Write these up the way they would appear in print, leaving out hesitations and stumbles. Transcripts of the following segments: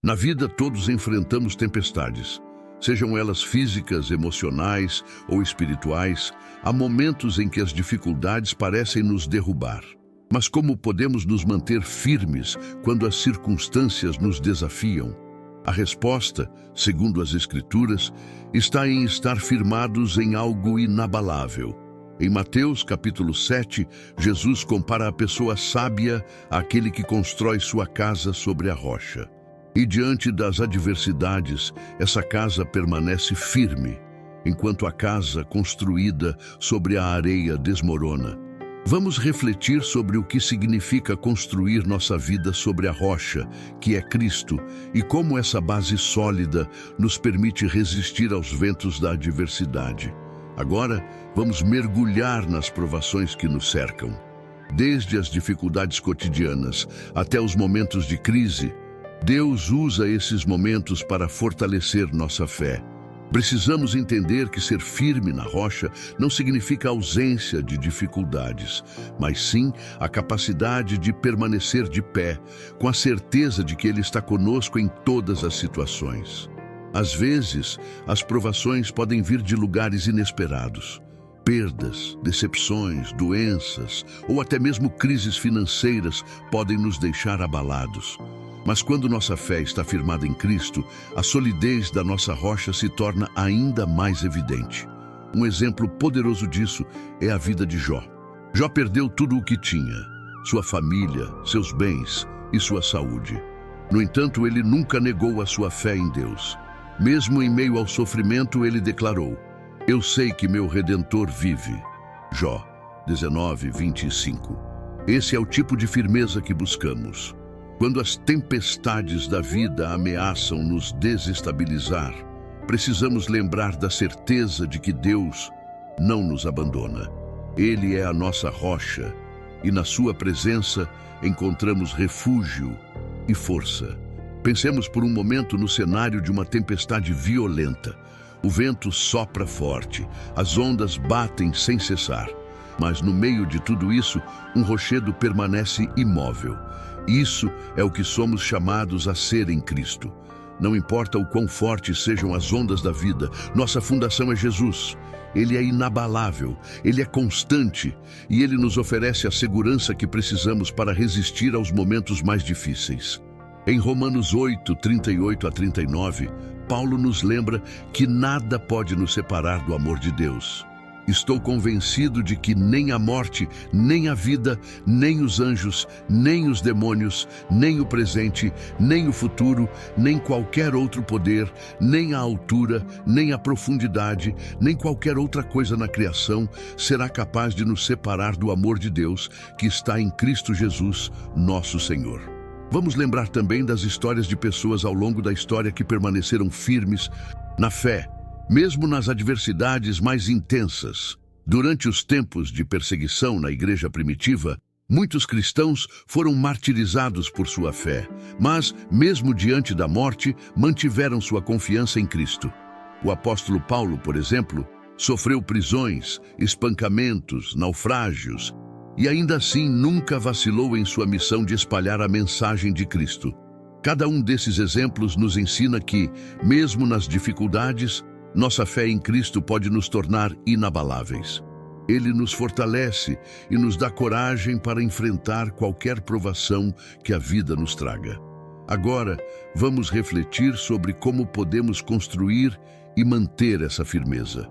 Na vida, todos enfrentamos tempestades. Sejam elas físicas, emocionais ou espirituais, há momentos em que as dificuldades parecem nos derrubar. Mas como podemos nos manter firmes quando as circunstâncias nos desafiam? A resposta, segundo as Escrituras, está em estar firmados em algo inabalável. Em Mateus capítulo 7, Jesus compara a pessoa sábia àquele que constrói sua casa sobre a rocha. E diante das adversidades, essa casa permanece firme, enquanto a casa construída sobre a areia desmorona. Vamos refletir sobre o que significa construir nossa vida sobre a rocha, que é Cristo, e como essa base sólida nos permite resistir aos ventos da adversidade. Agora, vamos mergulhar nas provações que nos cercam. Desde as dificuldades cotidianas até os momentos de crise, Deus usa esses momentos para fortalecer nossa fé. Precisamos entender que ser firme na rocha não significa ausência de dificuldades, mas sim a capacidade de permanecer de pé, com a certeza de que Ele está conosco em todas as situações. Às vezes, as provações podem vir de lugares inesperados. Perdas, decepções, doenças ou até mesmo crises financeiras podem nos deixar abalados. Mas quando nossa fé está firmada em Cristo, a solidez da nossa rocha se torna ainda mais evidente. Um exemplo poderoso disso é a vida de Jó. Jó perdeu tudo o que tinha, sua família, seus bens e sua saúde. No entanto, ele nunca negou a sua fé em Deus. Mesmo em meio ao sofrimento, ele declarou: "Eu sei que meu Redentor vive." Jó 19:25. Esse é o tipo de firmeza que buscamos. Quando as tempestades da vida ameaçam nos desestabilizar, precisamos lembrar da certeza de que Deus não nos abandona. Ele é a nossa rocha e na sua presença encontramos refúgio e força. Pensemos por um momento no cenário de uma tempestade violenta. O vento sopra forte, as ondas batem sem cessar. Mas no meio de tudo isso, um rochedo permanece imóvel. Isso é o que somos chamados a ser em Cristo. Não importa o quão fortes sejam as ondas da vida, nossa fundação é Jesus. Ele é inabalável, Ele é constante e Ele nos oferece a segurança que precisamos para resistir aos momentos mais difíceis. Em Romanos 8:38-39, Paulo nos lembra que nada pode nos separar do amor de Deus. Estou convencido de que nem a morte, nem a vida, nem os anjos, nem os demônios, nem o presente, nem o futuro, nem qualquer outro poder, nem a altura, nem a profundidade, nem qualquer outra coisa na criação será capaz de nos separar do amor de Deus que está em Cristo Jesus, nosso Senhor. Vamos lembrar também das histórias de pessoas ao longo da história que permaneceram firmes na fé, mesmo nas adversidades mais intensas. Durante os tempos de perseguição na igreja primitiva, muitos cristãos foram martirizados por sua fé, mas, mesmo diante da morte, mantiveram sua confiança em Cristo. O apóstolo Paulo, por exemplo, sofreu prisões, espancamentos, naufrágios, e ainda assim nunca vacilou em sua missão de espalhar a mensagem de Cristo. Cada um desses exemplos nos ensina que, mesmo nas dificuldades, nossa fé em Cristo pode nos tornar inabaláveis. Ele nos fortalece e nos dá coragem para enfrentar qualquer provação que a vida nos traga. Agora, vamos refletir sobre como podemos construir e manter essa firmeza.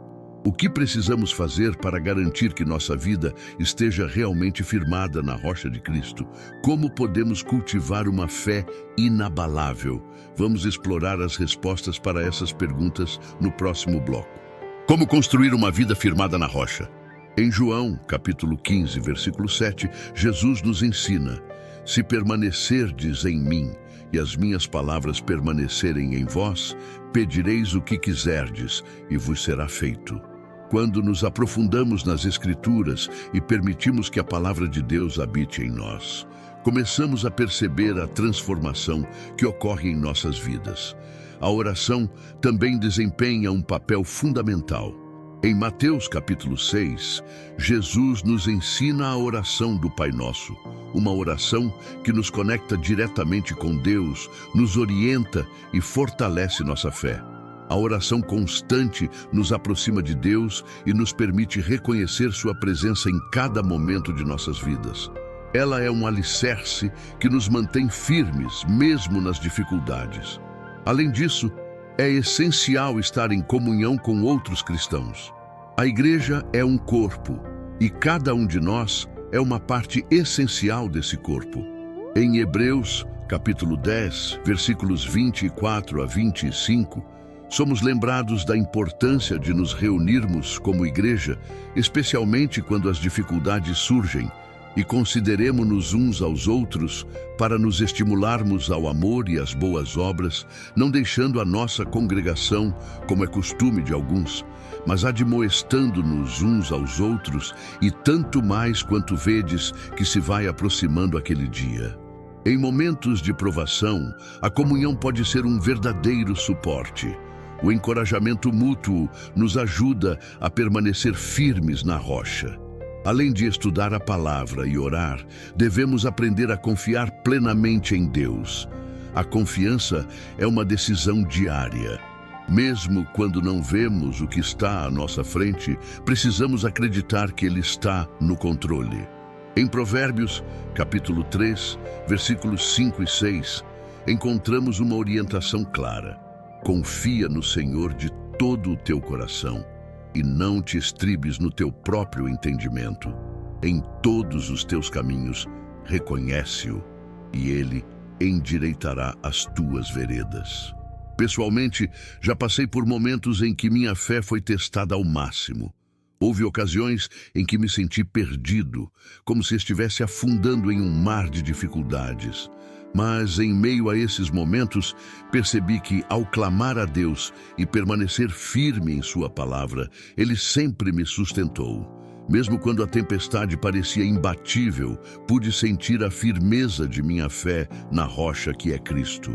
O que precisamos fazer para garantir que nossa vida esteja realmente firmada na rocha de Cristo? Como podemos cultivar uma fé inabalável? Vamos explorar as respostas para essas perguntas no próximo bloco. Como construir uma vida firmada na rocha? Em João, capítulo 15, versículo 7, Jesus nos ensina: "Se permanecerdes em mim e as minhas palavras permanecerem em vós, pedireis o que quiserdes e vos será feito." Quando nos aprofundamos nas Escrituras e permitimos que a palavra de Deus habite em nós, começamos a perceber a transformação que ocorre em nossas vidas. A oração também desempenha um papel fundamental. Em Mateus capítulo 6, Jesus nos ensina a oração do Pai Nosso, uma oração que nos conecta diretamente com Deus, nos orienta e fortalece nossa fé. A oração constante nos aproxima de Deus e nos permite reconhecer sua presença em cada momento de nossas vidas. Ela é um alicerce que nos mantém firmes, mesmo nas dificuldades. Além disso, é essencial estar em comunhão com outros cristãos. A igreja é um corpo e cada um de nós é uma parte essencial desse corpo. Em Hebreus, capítulo 10, versículos 24 a 25, somos lembrados da importância de nos reunirmos como igreja, especialmente quando as dificuldades surgem, e consideremo-nos uns aos outros para nos estimularmos ao amor e às boas obras, não deixando a nossa congregação, como é costume de alguns, mas admoestando-nos uns aos outros, e tanto mais quanto vedes que se vai aproximando aquele dia. Em momentos de provação, a comunhão pode ser um verdadeiro suporte. O encorajamento mútuo nos ajuda a permanecer firmes na rocha. Além de estudar a palavra e orar, devemos aprender a confiar plenamente em Deus. A confiança é uma decisão diária. Mesmo quando não vemos o que está à nossa frente, precisamos acreditar que Ele está no controle. Em Provérbios, capítulo 3, versículos 5 e 6, encontramos uma orientação clara. Confia no Senhor de todo o teu coração e não te estribes no teu próprio entendimento. Em todos os teus caminhos, reconhece-o, e Ele endireitará as tuas veredas. Pessoalmente, já passei por momentos em que minha fé foi testada ao máximo. Houve ocasiões em que me senti perdido, como se estivesse afundando em um mar de dificuldades. Mas, em meio a esses momentos, percebi que, ao clamar a Deus e permanecer firme em sua palavra, Ele sempre me sustentou. Mesmo quando a tempestade parecia imbatível, pude sentir a firmeza de minha fé na rocha que é Cristo.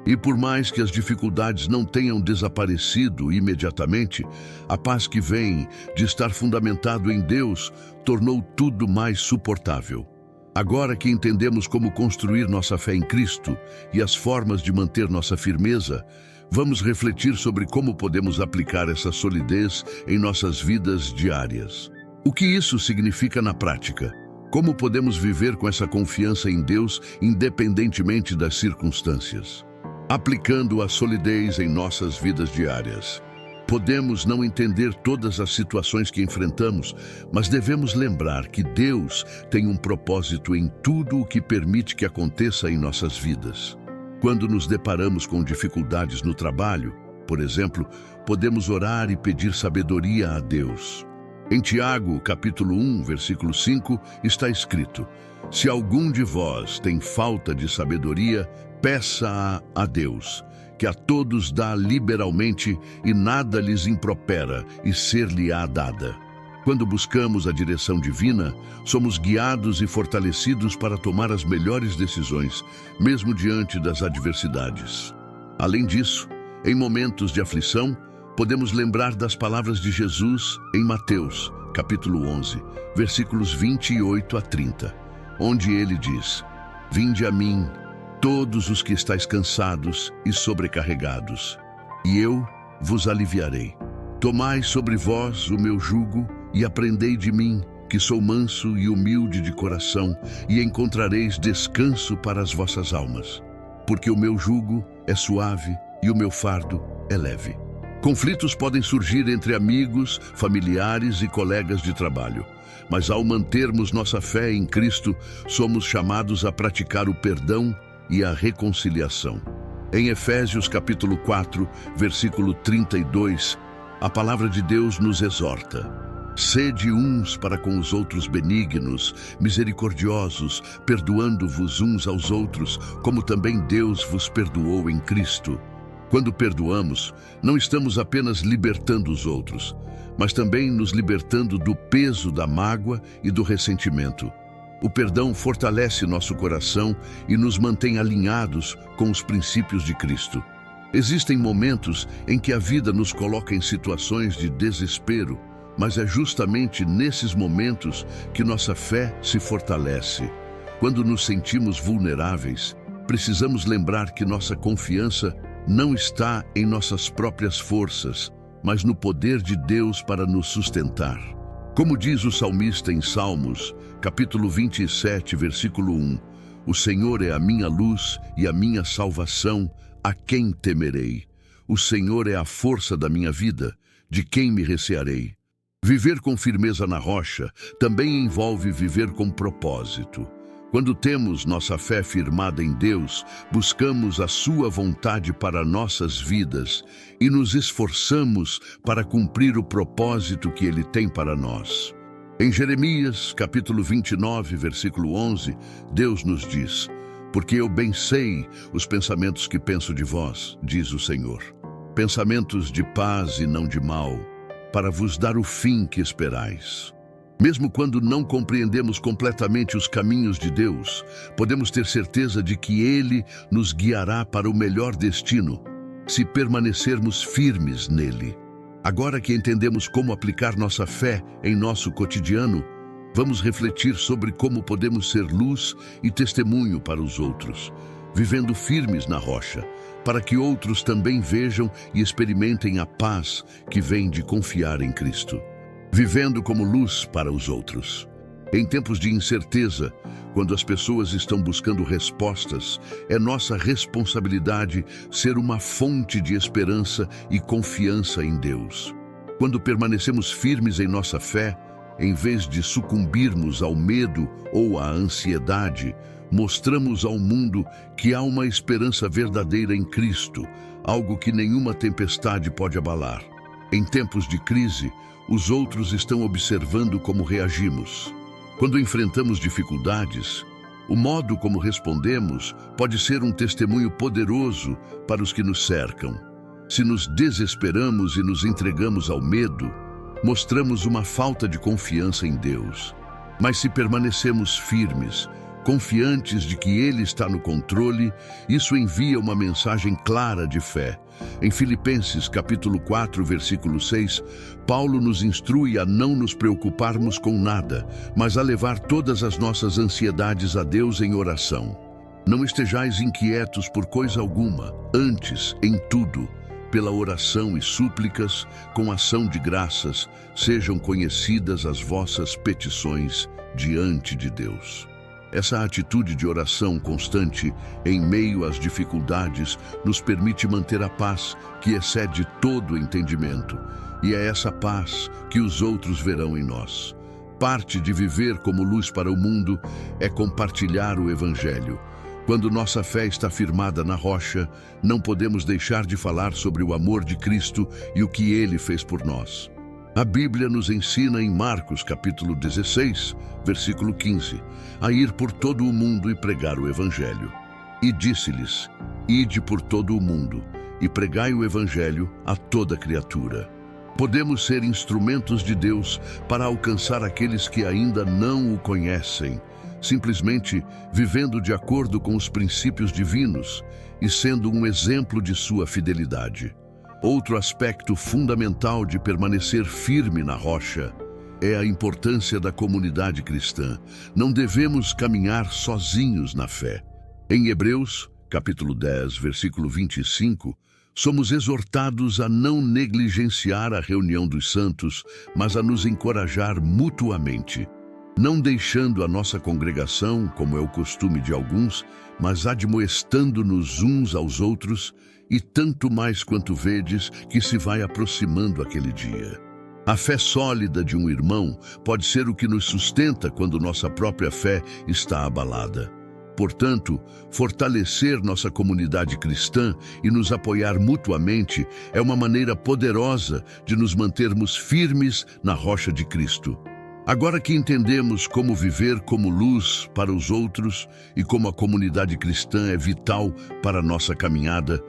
E por mais que as dificuldades não tenham desaparecido imediatamente, a paz que vem de estar fundamentado em Deus tornou tudo mais suportável. Agora que entendemos como construir nossa fé em Cristo e as formas de manter nossa firmeza, vamos refletir sobre como podemos aplicar essa solidez em nossas vidas diárias. O que isso significa na prática? Como podemos viver com essa confiança em Deus independentemente das circunstâncias? Aplicando a solidez em nossas vidas diárias. Podemos não entender todas as situações que enfrentamos, mas devemos lembrar que Deus tem um propósito em tudo o que permite que aconteça em nossas vidas. Quando nos deparamos com dificuldades no trabalho, por exemplo, podemos orar e pedir sabedoria a Deus. Em Tiago, capítulo 1, versículo 5, está escrito: se algum de vós tem falta de sabedoria, peça-a a Deus, que a todos dá liberalmente e nada lhes impropera, e ser-lhe-á dada. Quando buscamos a direção divina, somos guiados e fortalecidos para tomar as melhores decisões, mesmo diante das adversidades. Além disso, em momentos de aflição, podemos lembrar das palavras de Jesus em Mateus, capítulo 11, versículos 28 a 30, onde ele diz: vinde a mim, todos os que estáis cansados e sobrecarregados, e eu vos aliviarei. Tomai sobre vós o meu jugo e aprendei de mim, que sou manso e humilde de coração, e encontrareis descanso para as vossas almas. Porque o meu jugo é suave e o meu fardo é leve. Conflitos podem surgir entre amigos, familiares e colegas de trabalho. Mas ao mantermos nossa fé em Cristo, somos chamados a praticar o perdão e a reconciliação. Em Efésios capítulo 4, versículo 32, a palavra de Deus nos exorta: sede uns para com os outros benignos, misericordiosos, perdoando-vos uns aos outros, como também Deus vos perdoou em Cristo. Quando perdoamos, não estamos apenas libertando os outros, mas também nos libertando do peso da mágoa e do ressentimento. O perdão fortalece nosso coração e nos mantém alinhados com os princípios de Cristo. Existem momentos em que a vida nos coloca em situações de desespero, mas é justamente nesses momentos que nossa fé se fortalece. Quando nos sentimos vulneráveis, precisamos lembrar que nossa confiança não está em nossas próprias forças, mas no poder de Deus para nos sustentar. Como diz o salmista em Salmos, capítulo 27, versículo 1, o Senhor é a minha luz e a minha salvação, a quem temerei? O Senhor é a força da minha vida, de quem me recearei? Viver com firmeza na rocha também envolve viver com propósito. Quando temos nossa fé firmada em Deus, buscamos a sua vontade para nossas vidas e nos esforçamos para cumprir o propósito que Ele tem para nós. Em Jeremias, capítulo 29, versículo 11, Deus nos diz: porque eu bem sei os pensamentos que penso de vós, diz o Senhor, pensamentos de paz e não de mal, para vos dar o fim que esperais. Mesmo quando não compreendemos completamente os caminhos de Deus, podemos ter certeza de que Ele nos guiará para o melhor destino, se permanecermos firmes nele. Agora que entendemos como aplicar nossa fé em nosso cotidiano, vamos refletir sobre como podemos ser luz e testemunho para os outros, vivendo firmes na rocha, para que outros também vejam e experimentem a paz que vem de confiar em Cristo. Vivendo como luz para os outros. Em tempos de incerteza, quando as pessoas estão buscando respostas, é nossa responsabilidade ser uma fonte de esperança e confiança em Deus. Quando permanecemos firmes em nossa fé, em vez de sucumbirmos ao medo ou à ansiedade, mostramos ao mundo que há uma esperança verdadeira em Cristo, algo que nenhuma tempestade pode abalar. Em tempos de crise, os outros estão observando como reagimos. Quando enfrentamos dificuldades, o modo como respondemos pode ser um testemunho poderoso para os que nos cercam. Se nos desesperamos e nos entregamos ao medo, mostramos uma falta de confiança em Deus. Mas se permanecemos firmes, confiantes de que Ele está no controle, isso envia uma mensagem clara de fé. Em Filipenses capítulo 4, versículo 6, Paulo nos instrui a não nos preocuparmos com nada, mas a levar todas as nossas ansiedades a Deus em oração. Não estejais inquietos por coisa alguma, antes, em tudo, pela oração e súplicas, com ação de graças, sejam conhecidas as vossas petições diante de Deus. Essa atitude de oração constante em meio às dificuldades nos permite manter a paz que excede todo o entendimento. E é essa paz que os outros verão em nós. Parte de viver como luz para o mundo é compartilhar o Evangelho. Quando nossa fé está firmada na rocha, não podemos deixar de falar sobre o amor de Cristo e o que Ele fez por nós. A Bíblia nos ensina em Marcos capítulo 16, versículo 15, a ir por todo o mundo e pregar o Evangelho. E disse-lhes: ide por todo o mundo e pregai o Evangelho a toda criatura. Podemos ser instrumentos de Deus para alcançar aqueles que ainda não o conhecem, simplesmente vivendo de acordo com os princípios divinos e sendo um exemplo de sua fidelidade. Outro aspecto fundamental de permanecer firme na rocha é a importância da comunidade cristã. Não devemos caminhar sozinhos na fé. Em Hebreus, capítulo 10, versículo 25, somos exortados a não negligenciar a reunião dos santos, mas a nos encorajar mutuamente, não deixando a nossa congregação, como é o costume de alguns, mas admoestando-nos uns aos outros, e tanto mais quanto vedes que se vai aproximando aquele dia. A fé sólida de um irmão pode ser o que nos sustenta quando nossa própria fé está abalada. Portanto, fortalecer nossa comunidade cristã e nos apoiar mutuamente é uma maneira poderosa de nos mantermos firmes na rocha de Cristo. Agora que entendemos como viver como luz para os outros e como a comunidade cristã é vital para a nossa caminhada,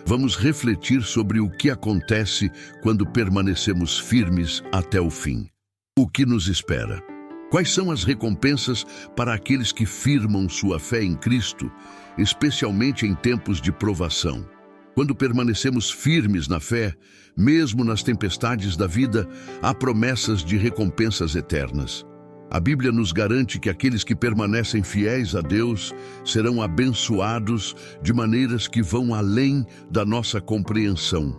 vamos refletir sobre o que acontece quando permanecemos firmes até o fim. O que nos espera? Quais são as recompensas para aqueles que firmam sua fé em Cristo, especialmente em tempos de provação? Quando permanecemos firmes na fé, mesmo nas tempestades da vida, há promessas de recompensas eternas. A Bíblia nos garante que aqueles que permanecem fiéis a Deus serão abençoados de maneiras que vão além da nossa compreensão.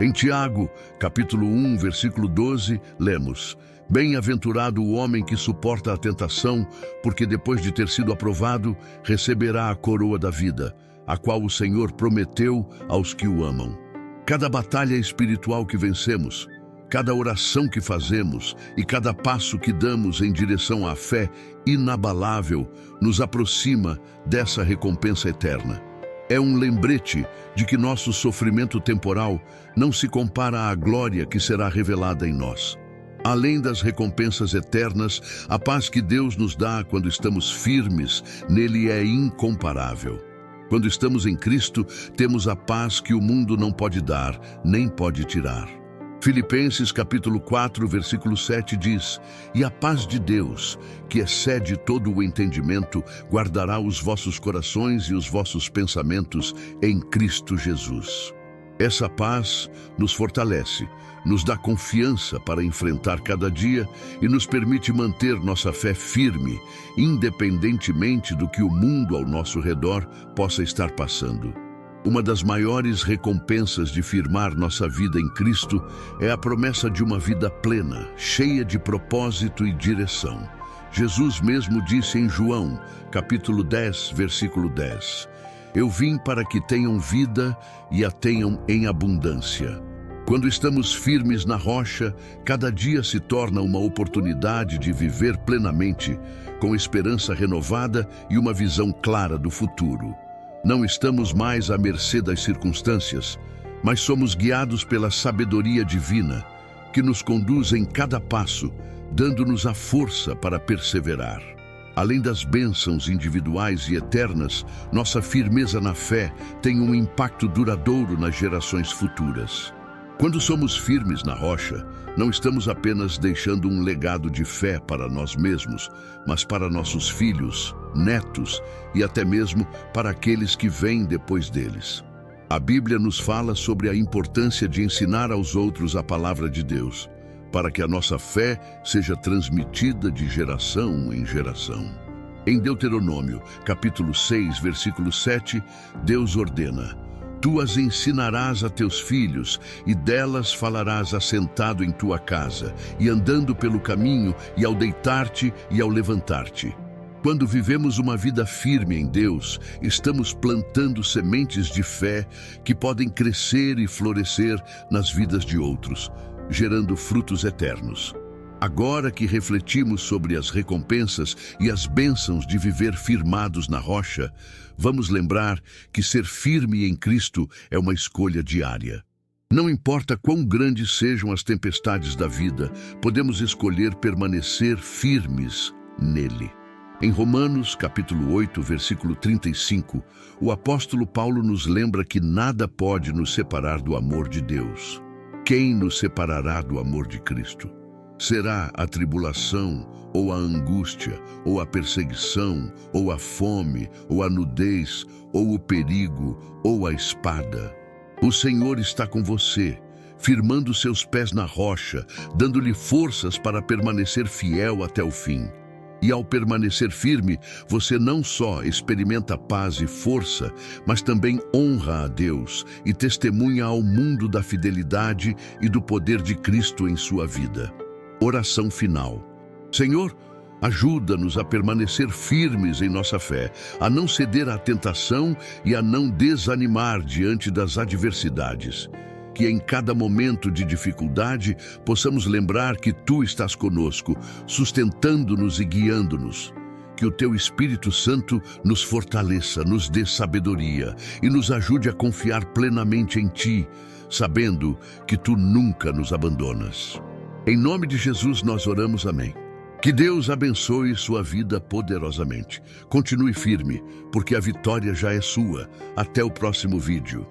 Em Tiago, capítulo 1, versículo 12, lemos: Bem-aventurado o homem que suporta a tentação, porque depois de ter sido aprovado, receberá a coroa da vida, a qual o Senhor prometeu aos que o amam. Cada batalha espiritual que vencemos, cada oração que fazemos e cada passo que damos em direção à fé inabalável nos aproxima dessa recompensa eterna. É um lembrete de que nosso sofrimento temporal não se compara à glória que será revelada em nós. Além das recompensas eternas, a paz que Deus nos dá quando estamos firmes nele é incomparável. Quando estamos em Cristo, temos a paz que o mundo não pode dar, nem pode tirar. Filipenses capítulo 4, versículo 7 diz: E a paz de Deus, que excede todo o entendimento, guardará os vossos corações e os vossos pensamentos em Cristo Jesus. Essa paz nos fortalece, nos dá confiança para enfrentar cada dia e nos permite manter nossa fé firme, independentemente do que o mundo ao nosso redor possa estar passando. Uma das maiores recompensas de firmar nossa vida em Cristo é a promessa de uma vida plena, cheia de propósito e direção. Jesus mesmo disse em João, capítulo 10, versículo 10: Eu vim para que tenham vida e a tenham em abundância. Quando estamos firmes na rocha, cada dia se torna uma oportunidade de viver plenamente, com esperança renovada e uma visão clara do futuro. Não estamos mais à mercê das circunstâncias, mas somos guiados pela sabedoria divina, que nos conduz em cada passo, dando-nos a força para perseverar. Além das bênçãos individuais e eternas, nossa firmeza na fé tem um impacto duradouro nas gerações futuras. Quando somos firmes na rocha, não estamos apenas deixando um legado de fé para nós mesmos, mas para nossos filhos, netos e até mesmo para aqueles que vêm depois deles. A Bíblia nos fala sobre a importância de ensinar aos outros a palavra de Deus, para que a nossa fé seja transmitida de geração em geração. Em Deuteronômio, capítulo 6, versículo 7, Deus ordena: Tu as ensinarás a teus filhos, e delas falarás assentado em tua casa, e andando pelo caminho, e ao deitar-te e ao levantar-te. Quando vivemos uma vida firme em Deus, estamos plantando sementes de fé que podem crescer e florescer nas vidas de outros, gerando frutos eternos. Agora que refletimos sobre as recompensas e as bênçãos de viver firmados na rocha, vamos lembrar que ser firme em Cristo é uma escolha diária. Não importa quão grandes sejam as tempestades da vida, podemos escolher permanecer firmes nele. Em Romanos, capítulo 8, versículo 35, o apóstolo Paulo nos lembra que nada pode nos separar do amor de Deus. Quem nos separará do amor de Cristo? Será a tribulação, ou a angústia, ou a perseguição, ou a fome, ou a nudez, ou o perigo, ou a espada? O Senhor está com você, firmando seus pés na rocha, dando-lhe forças para permanecer fiel até o fim. E ao permanecer firme, você não só experimenta paz e força, mas também honra a Deus e testemunha ao mundo da fidelidade e do poder de Cristo em sua vida. Oração final. Senhor, ajuda-nos a permanecer firmes em nossa fé, a não ceder à tentação e a não desanimar diante das adversidades. Que em cada momento de dificuldade possamos lembrar que Tu estás conosco, sustentando-nos e guiando-nos. Que o Teu Espírito Santo nos fortaleça, nos dê sabedoria e nos ajude a confiar plenamente em Ti, sabendo que Tu nunca nos abandonas. Em nome de Jesus nós oramos, amém. Que Deus abençoe sua vida poderosamente. Continue firme, porque a vitória já é sua. Até o próximo vídeo.